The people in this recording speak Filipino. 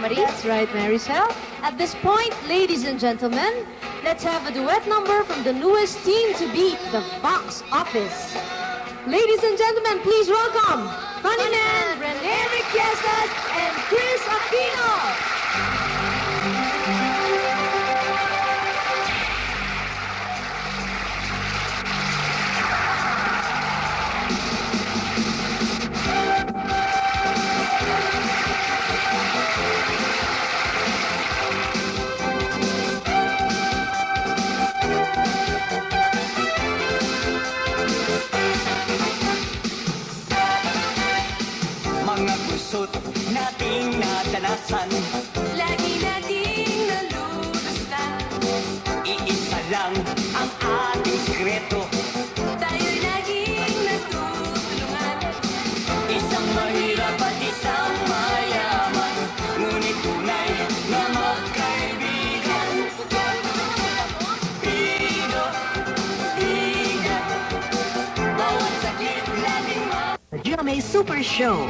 somebody? That's right, Maricel. At this point, ladies and gentlemen, let's have a duet number from the newest team to beat the box office. Ladies and gentlemen, please welcome Funny Man, Rene Riquezas, and Chris Aquino. Mga gusot nating nadanasan, Lagi nating nalulusan. iisa lang ang ating sikreto. Tayo'y laging nagtutulungan. Isang mahirap at isang mayaman, ngunit tunay na magkaibigan. Bigo, bigat, bawat sakit laging The GMA Super Show.